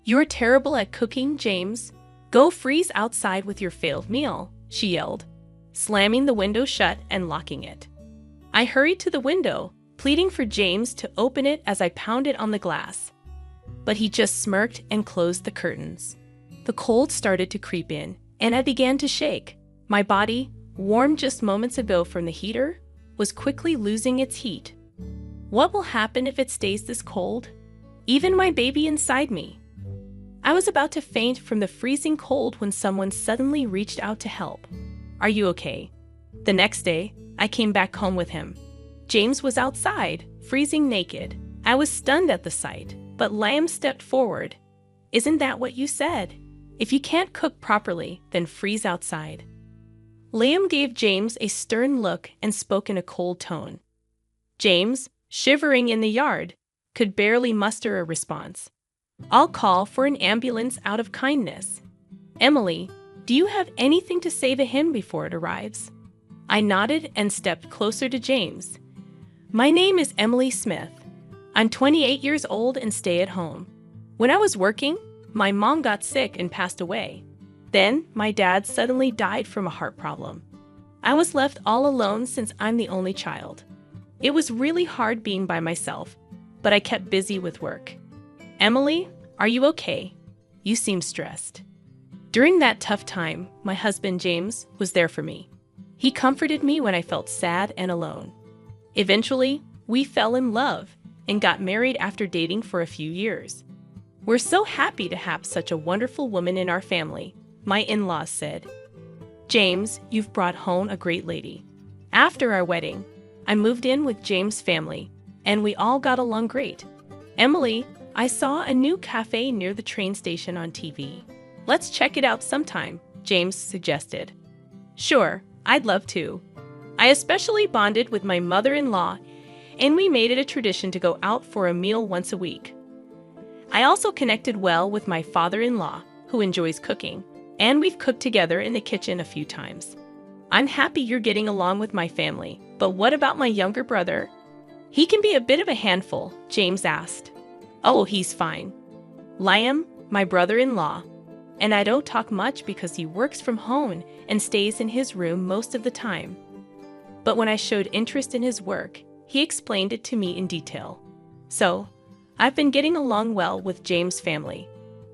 "You're terrible at cooking, James. Go freeze outside with your failed meal," she yelled, slamming the window shut and locking it. I hurried to the window, pleading for James to open it as I pounded on the glass. But he just smirked and closed the curtains. The cold started to creep in, and I began to shake. My body, warm just moments ago from the heater, was quickly losing its heat. What will happen if it stays this cold? Even my baby inside me. I was about to faint from the freezing cold when someone suddenly reached out to help. "Are you okay?" The next day, I came back home with him. James was outside, freezing naked. I was stunned at the sight, but Liam stepped forward. "Isn't that what you said? If you can't cook properly, then freeze outside." Liam gave James a stern look and spoke in a cold tone. James, shivering in the yard, could barely muster a response. "I'll call for an ambulance out of kindness. Emily, do you have anything to say to him before it arrives?" I nodded and stepped closer to James. "My name is Emily Smith. I'm 28 years old and stay at home. When I was working, my mom got sick and passed away. Then, my dad suddenly died from a heart problem. I was left all alone since I'm the only child. It was really hard being by myself, but I kept busy with work. Emily, are you okay? You seem stressed." During that tough time, my husband James was there for me. He comforted me when I felt sad and alone. Eventually, we fell in love and got married after dating for a few years. "We're so happy to have such a wonderful woman in our family," my in-laws said. "James, you've brought home a great lady." After our wedding, I moved in with James' family, and we all got along great. "Emily, I saw a new cafe near the train station on TV. Let's check it out sometime," James suggested. "Sure, I'd love to." I especially bonded with my mother-in-law, and we made it a tradition to go out for a meal once a week. I also connected well with my father-in-law, who enjoys cooking, and we've cooked together in the kitchen a few times. "I'm happy you're getting along with my family, but what about my younger brother? He can be a bit of a handful," James asked. "Oh, he's fine. Liam, my brother-in-law, and I don't talk much because he works from home and stays in his room most of the time. But when I showed interest in his work, he explained it to me in detail. So, I've been getting along well with James' family."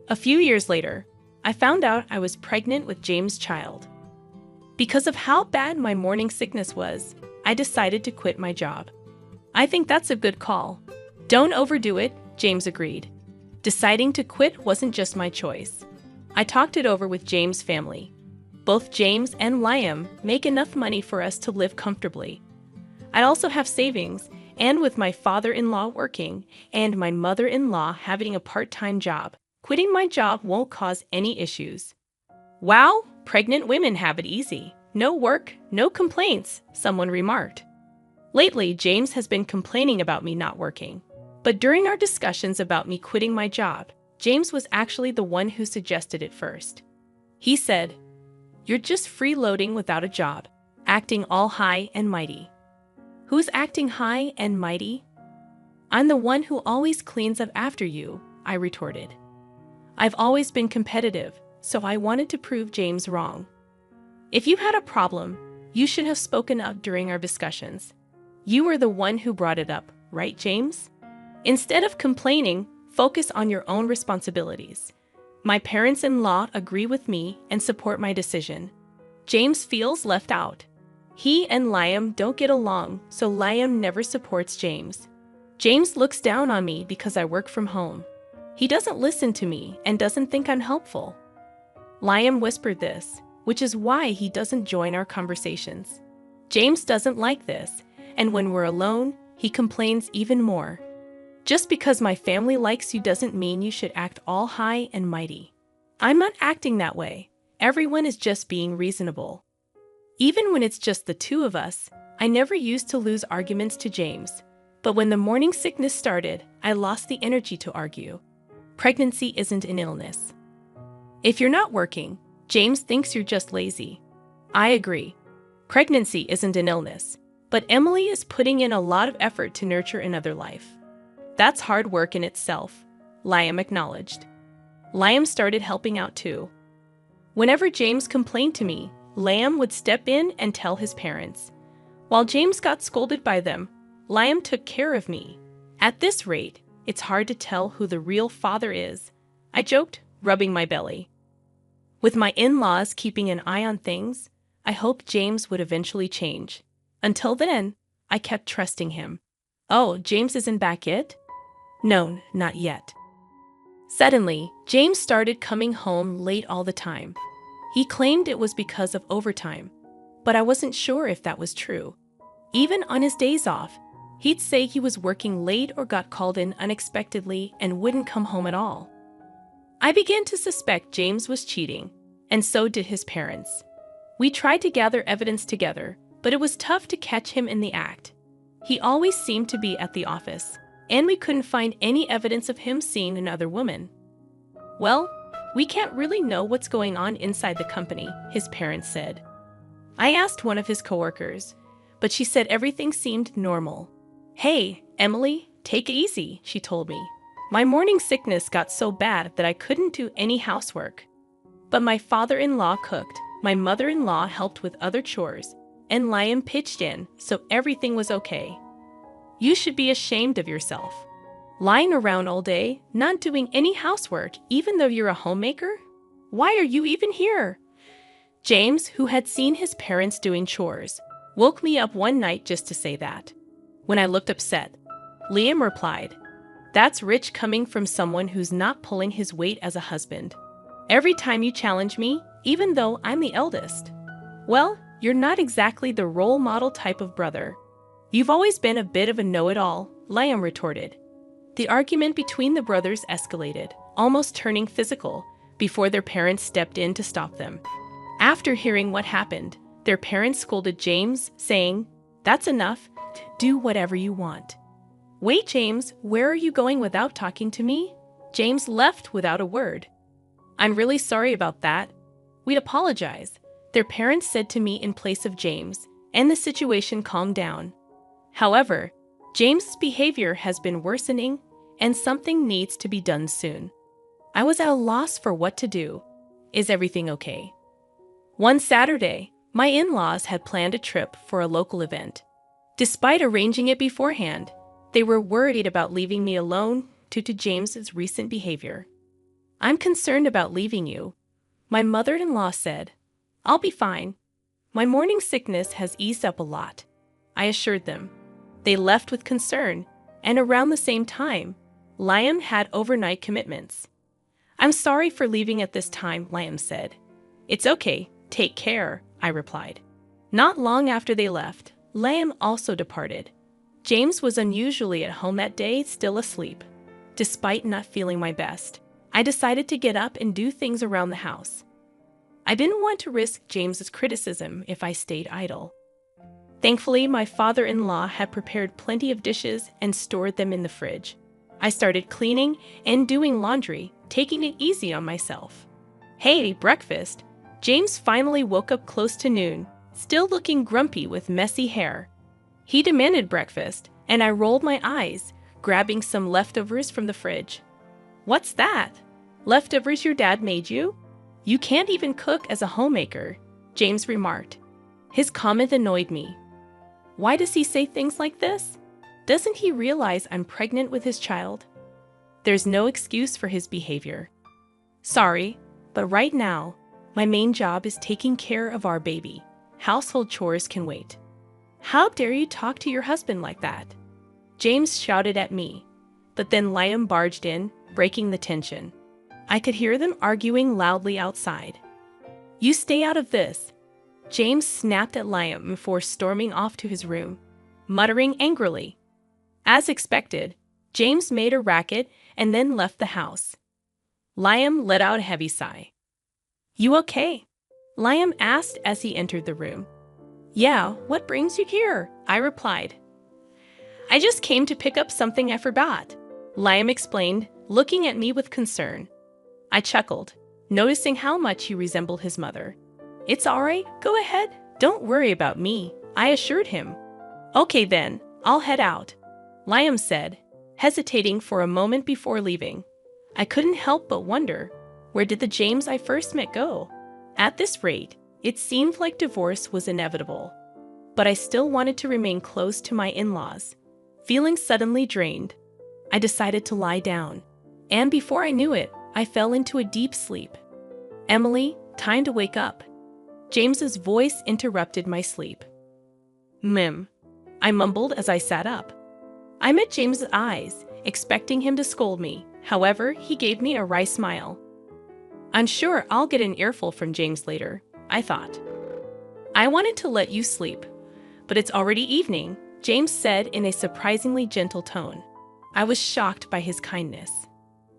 A few years later, I found out I was pregnant with James' child. Because of how bad my morning sickness was, I decided to quit my job. "I think that's a good call. Don't overdo it," James agreed. Deciding to quit wasn't just my choice. I talked it over with James' family. Both James and Liam make enough money for us to live comfortably. I also have savings, and with my father-in-law working and my mother-in-law having a part-time job, quitting my job won't cause any issues. "Wow, pregnant women have it easy. No work, no complaints," someone remarked. Lately, James has been complaining about me not working. But during our discussions about me quitting my job, James was actually the one who suggested it first. He said, "You're just freeloading without a job, acting all high and mighty." "Who's acting high and mighty?" "I'm the one who always cleans up after you," I retorted. I've always been competitive, so I wanted to prove James wrong. "If you had a problem, you should have spoken up during our discussions. You were the one who brought it up, right, James? Instead of complaining, focus on your own responsibilities. My parents-in-law agree with me and support my decision. James feels left out. He and Liam don't get along, so Liam never supports James. James looks down on me because I work from home. He doesn't listen to me and doesn't think I'm helpful." Liam whispered this, which is why he doesn't join our conversations. James doesn't like this, and when we're alone, he complains even more. "Just because my family likes you doesn't mean you should act all high and mighty." I'm not acting that way. Everyone is just being reasonable. Even when it's just the two of us, I never used to lose arguments to James. But when the morning sickness started, I lost the energy to argue. Pregnancy isn't an illness. "If you're not working, James thinks you're just lazy." I agree. Pregnancy isn't an illness, but Emily is putting in a lot of effort to nurture another life. "That's hard work in itself," Liam acknowledged. Liam started helping out too. Whenever James complained to me, Liam would step in and tell his parents. While James got scolded by them, Liam took care of me. At this rate, it's hard to tell who the real father is, I joked, rubbing my belly. With my in-laws keeping an eye on things, I hoped James would eventually change. Until then, I kept trusting him. Oh, James isn't back yet? No, not yet. Suddenly, James started coming home late all the time. He claimed it was because of overtime, but I wasn't sure if that was true. Even on his days off, he'd say he was working late or got called in unexpectedly and wouldn't come home at all. I began to suspect James was cheating, and so did his parents. We tried to gather evidence together, but it was tough to catch him in the act. He always seemed to be at the office, and we couldn't find any evidence of him seeing another woman. Well, we can't really know what's going on inside the company, his parents said. I asked one of his coworkers, but she said everything seemed normal. Hey, Emily, take it easy, she told me. My morning sickness got so bad that I couldn't do any housework. But my father-in-law cooked, my mother-in-law helped with other chores, and Liam pitched in, so everything was okay. You should be ashamed of yourself. Lying around all day, not doing any housework, even though you're a homemaker? Why are you even here? James, who had seen his parents doing chores, woke me up one night just to say that. When I looked upset, Liam replied, "That's rich coming from someone who's not pulling his weight as a husband. Every time you challenge me, even though I'm the eldest. Well, you're not exactly the role model type of brother. You've always been a bit of a know-it-all," Liam retorted. The argument between the brothers escalated, almost turning physical, before their parents stepped in to stop them. After hearing what happened, their parents scolded James, saying, "That's enough. Do whatever you want." "Wait, James, where are you going without talking to me?" James left without a word. "I'm really sorry about that. We'd apologize," their parents said to me in place of James, and the situation calmed down. However, James's behavior has been worsening, and something needs to be done soon. I was at a loss for what to do. Is everything okay? One Saturday, my in-laws had planned a trip for a local event. Despite arranging it beforehand, they were worried about leaving me alone due to James's recent behavior. "I'm concerned about leaving you," my mother-in-law said. "I'll be fine. My morning sickness has eased up a lot," I assured them. They left with concern, and around the same time, Liam had overnight commitments. "I'm sorry for leaving at this time," Liam said. "It's okay, take care," I replied. Not long after they left, Liam also departed. James was unusually at home that day, still asleep. Despite not feeling my best, I decided to get up and do things around the house. I didn't want to risk James's criticism if I stayed idle. Thankfully, my father-in-law had prepared plenty of dishes and stored them in the fridge. I started cleaning and doing laundry, taking it easy on myself. "Hey, breakfast!" James finally woke up close to noon, still looking grumpy with messy hair. He demanded breakfast, and I rolled my eyes, grabbing some leftovers from the fridge. "What's that? Leftovers your dad made you? You can't even cook as a homemaker," James remarked. His comment annoyed me. Why does he say things like this? Doesn't he realize I'm pregnant with his child? There's no excuse for his behavior. Sorry, but right now, my main job is taking care of our baby. Household chores can wait. How dare you talk to your husband like that? James shouted at me, but then Liam barged in, breaking the tension. I could hear them arguing loudly outside. "You stay out of this," James snapped at Liam before storming off to his room, muttering angrily. As expected, James made a racket and then left the house. Liam let out a heavy sigh. "You okay?" Liam asked as he entered the room. "Yeah, what brings you here?" I replied. "I just came to pick up something I forgot," Liam explained, looking at me with concern. I chuckled, noticing how much he resembled his mother. "It's all right, go ahead. Don't worry about me," I assured him. "Okay then, I'll head out," Liam said, hesitating for a moment before leaving. I couldn't help but wonder, Where did the James I first met go? At this rate, it seemed like divorce was inevitable. But I still wanted to remain close to my in-laws. Feeling suddenly drained, I decided to lie down. And before I knew it, I fell into a deep sleep. Emily, time to wake up. James's voice interrupted my sleep. I mumbled as I sat up. I met James's eyes, expecting him to scold me. However, he gave me a wry smile. I'm sure I'll get an earful from James later, I thought. I wanted to let you sleep, but it's already evening, James said in a surprisingly gentle tone. I was shocked by his kindness.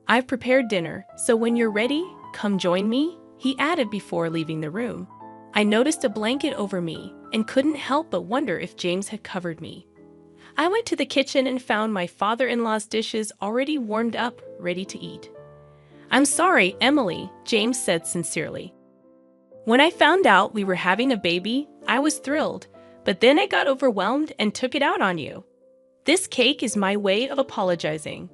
I've prepared dinner, so when you're ready, come join me, he added before leaving the room. I noticed a blanket over me and couldn't help but wonder if James had covered me. I went to the kitchen and found my father-in-law's dishes already warmed up, ready to eat. I'm sorry, Emily, James said sincerely. When I found out we were having a baby, I was thrilled, but then I got overwhelmed and took it out on you. This cake is my way of apologizing.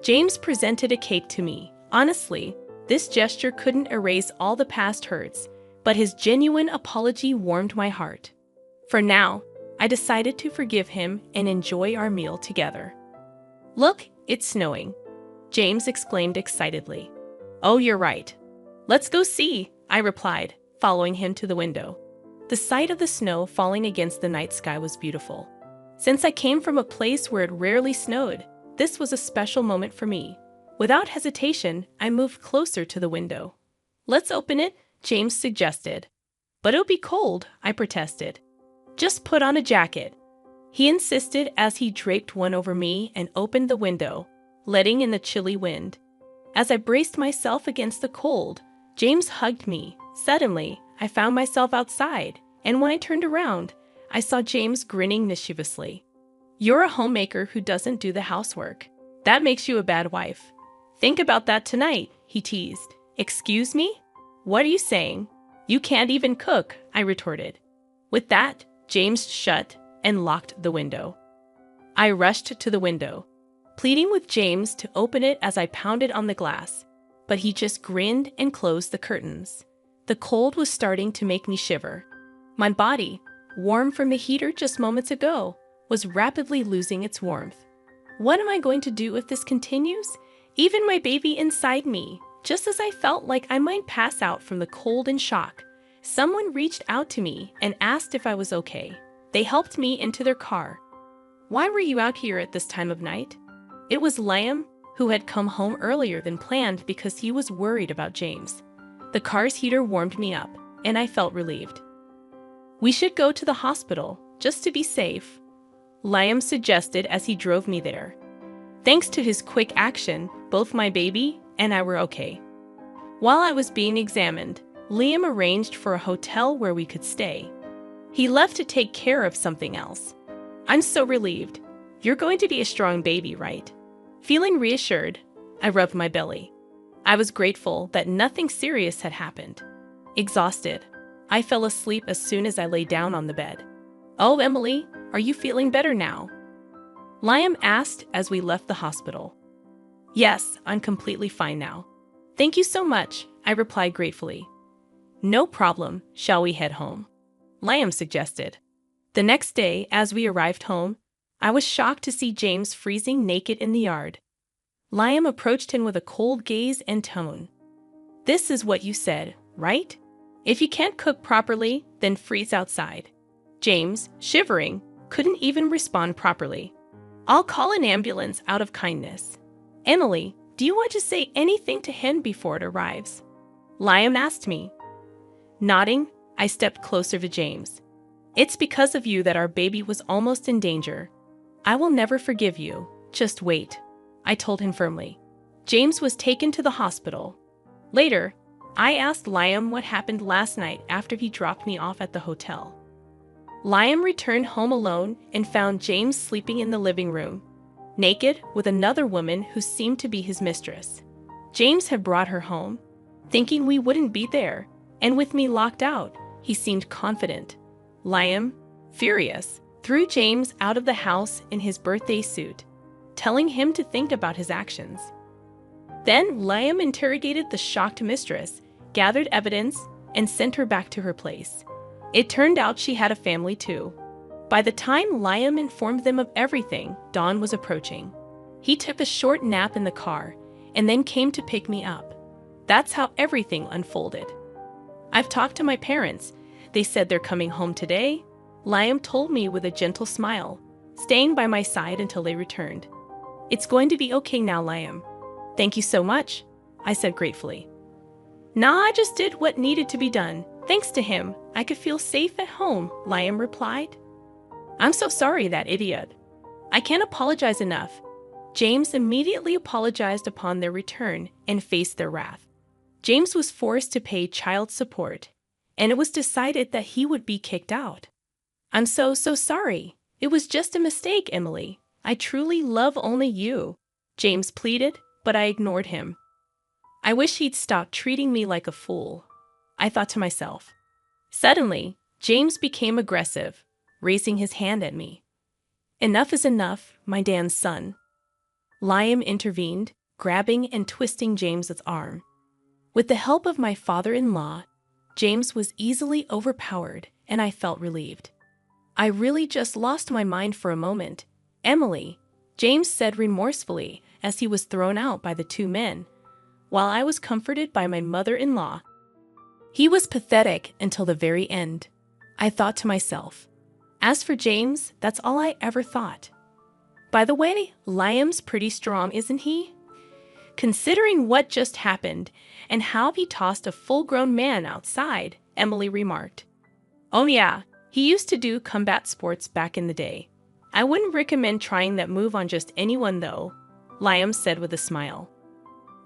James presented a cake to me. Honestly, this gesture couldn't erase all the past hurts, but his genuine apology warmed my heart. For now, I decided to forgive him and enjoy our meal together. Look, it's snowing, James exclaimed excitedly. Oh, you're right. Let's go see, I replied, following him to the window. The sight of the snow falling against the night sky was beautiful. Since I came from a place where it rarely snowed, this was a special moment for me. Without hesitation, I moved closer to the window. Let's open it, James suggested. But it'll be cold, I protested. Just put on a jacket. He insisted as he draped one over me and opened the window, letting in the chilly wind. As I braced myself against the cold, James hugged me. Suddenly, I found myself outside, and when I turned around, I saw James grinning mischievously. You're a homemaker who doesn't do the housework. That makes you a bad wife. Think about that tonight, he teased. Excuse me? What are you saying? You can't even cook, I retorted. With that, James shut and locked the window. I rushed to the window, pleading with James to open it as I pounded on the glass, but he just grinned and closed the curtains. The cold was starting to make me shiver. My body, warm from the heater just moments ago, was rapidly losing its warmth. What am I going to do if this continues? Even my baby inside me, just as I felt like I might pass out from the cold and shock, someone reached out to me and asked if I was okay. They helped me into their car. Why were you out here at this time of night? It was Liam, who had come home earlier than planned because he was worried about James. The car's heater warmed me up, and I felt relieved. We should go to the hospital, just to be safe, Liam suggested as he drove me there. Thanks to his quick action, both my baby and I were okay. While I was being examined, Liam arranged for a hotel where we could stay. He left to take care of something else. I'm so relieved. You're going to be a strong baby, right? Feeling reassured, I rubbed my belly. I was grateful that nothing serious had happened. Exhausted, I fell asleep as soon as I lay down on the bed. Oh, Emily, are you feeling better now? Liam asked as we left the hospital. Yes, I'm completely fine now. Thank you so much, I replied gratefully. No problem, shall we head home? Liam suggested. The next day, as we arrived home, I was shocked to see James freezing naked in the yard. Liam approached him with a cold gaze and tone. This is what you said, right? If you can't cook properly, then freeze outside. James, shivering, couldn't even respond properly. I'll call an ambulance out of kindness. Emily, do you want to say anything to him before it arrives? Liam asked me. Nodding, I stepped closer to James. It's because of you that our baby was almost in danger. I will never forgive you. Just wait, I told him firmly. James was taken to the hospital. Later, I asked Liam what happened last night after he dropped me off at the hotel. Liam returned home alone and found James sleeping in the living room, naked with another woman who seemed to be his mistress. James had brought her home, thinking we wouldn't be there, and with me locked out, he seemed confident. Liam, furious, threw James out of the house in his birthday suit, telling him to think about his actions. Then Liam interrogated the shocked mistress, gathered evidence, and sent her back to her place. It turned out she had a family too. By the time Liam informed them of everything, dawn was approaching. He took a short nap in the car and then came to pick me up. That's how everything unfolded. I've talked to my parents. They said they're coming home today. Liam told me with a gentle smile, staying by my side until they returned. It's going to be okay now, Liam. Thank you so much, I said gratefully. Nah, I just did what needed to be done. Thanks to him, I could feel safe at home, Liam replied. I'm so sorry, that idiot. I can't apologize enough. James immediately apologized upon their return and faced their wrath. James was forced to pay child support, and it was decided that he would be kicked out. I'm so sorry. It was just a mistake, Emily. I truly love only you, James pleaded, but I ignored him. I wish he'd stop treating me like a fool, I thought to myself. Suddenly, James became aggressive, raising his hand at me. Enough is enough, my Dan's son. Liam intervened, grabbing and twisting James's arm. With the help of my father-in-law, James was easily overpowered, and I felt relieved. I really just lost my mind for a moment. Emily, James said remorsefully as he was thrown out by the two men, while I was comforted by my mother-in-law. He was pathetic until the very end, I thought to myself. As for James, that's all I ever thought. By the way, Liam's pretty strong, isn't he? Considering what just happened and how he tossed a full-grown man outside, Emily remarked. Oh yeah, he used to do combat sports back in the day. I wouldn't recommend trying that move on just anyone though, Liam said with a smile.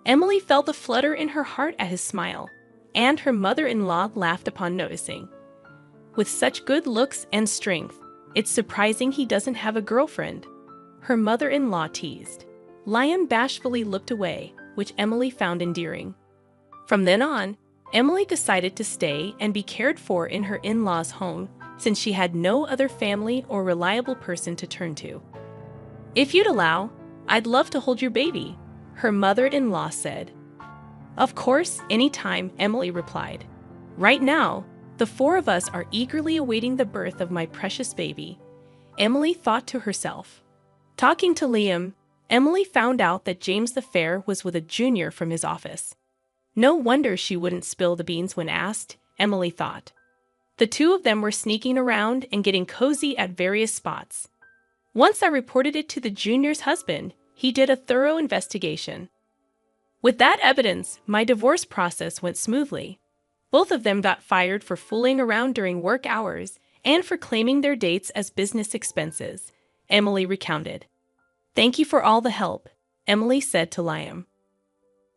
Emily felt the flutter in her heart at his smile, and her mother-in-law laughed upon noticing. With such good looks and strength, it's surprising he doesn't have a girlfriend, her mother-in-law teased. Liam bashfully looked away, which Emily found endearing. From then on, Emily decided to stay and be cared for in her in-laws' home since she had no other family or reliable person to turn to. If you'd allow, I'd love to hold your baby, her mother-in-law said. Of course, anytime, Emily replied. Right now, the four of us are eagerly awaiting the birth of my precious baby, Emily thought to herself. Talking to Liam, Emily found out that James the Fair was with a junior from his office. No wonder she wouldn't spill the beans when asked, Emily thought. The two of them were sneaking around and getting cozy at various spots. Once I reported it to the junior's husband, he did a thorough investigation. With that evidence, my divorce process went smoothly. Both of them got fired for fooling around during work hours and for claiming their dates as business expenses, Emily recounted. Thank you for all the help, Emily said to Liam.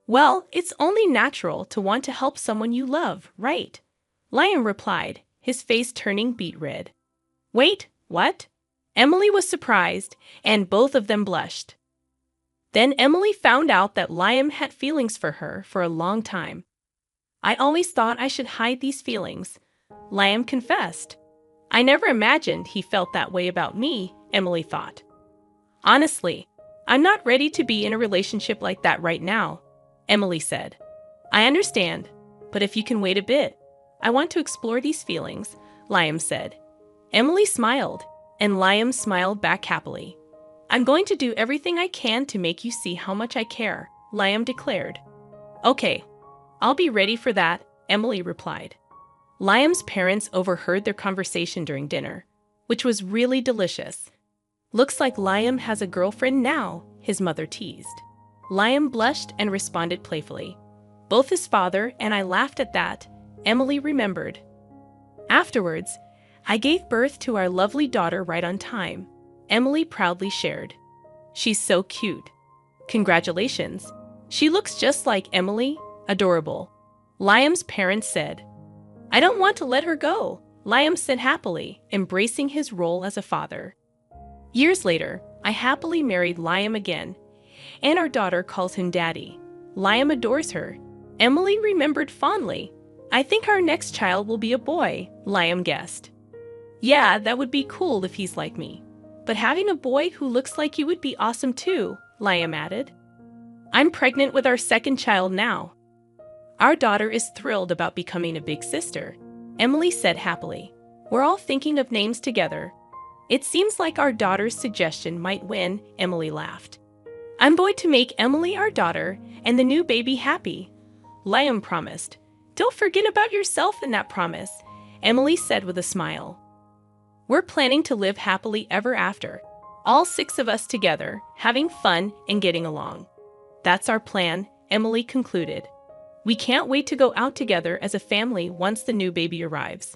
Well, it's only natural to want to help someone you love, right? Liam replied, his face turning beet red. Wait, what? Emily was surprised, and both of them blushed. Then Emily found out that Liam had feelings for her for a long time. I always thought I should hide these feelings, Liam confessed. I never imagined he felt that way about me, Emily thought. Honestly, I'm not ready to be in a relationship like that right now, Emily said. I understand, but if you can wait a bit, I want to explore these feelings, Liam said. Emily smiled, and Liam smiled back happily. I'm going to do everything I can to make you see how much I care, Liam declared. Okay, I'll be ready for that, Emily replied. Liam's parents overheard their conversation during dinner, which was really delicious. Looks like Liam has a girlfriend now, his mother teased. Liam blushed and responded playfully. Both his father and I laughed at that, Emily remembered. Afterwards, I gave birth to our lovely daughter right on time, Emily proudly shared. She's so cute. Congratulations. She looks just like Emily, adorable, Liam's parents said. I don't want to let her go, Liam said happily, embracing his role as a father. Years later, I happily married Liam again, and our daughter calls him Daddy. Liam adores her. Emily remembered fondly. I think our next child will be a boy, Liam guessed. Yeah, that would be cool if he's like me. But having a boy who looks like you would be awesome too, Liam added. I'm pregnant with our second child now. Our daughter is thrilled about becoming a big sister, Emily said happily. We're all thinking of names together. It seems like our daughter's suggestion might win, Emily laughed. I'm going to make Emily our daughter and the new baby happy, Liam promised. Don't forget about yourself in that promise, Emily said with a smile. We're planning to live happily ever after, all 6 of us together, having fun and getting along. That's our plan, Emily concluded. We can't wait to go out together as a family once the new baby arrives.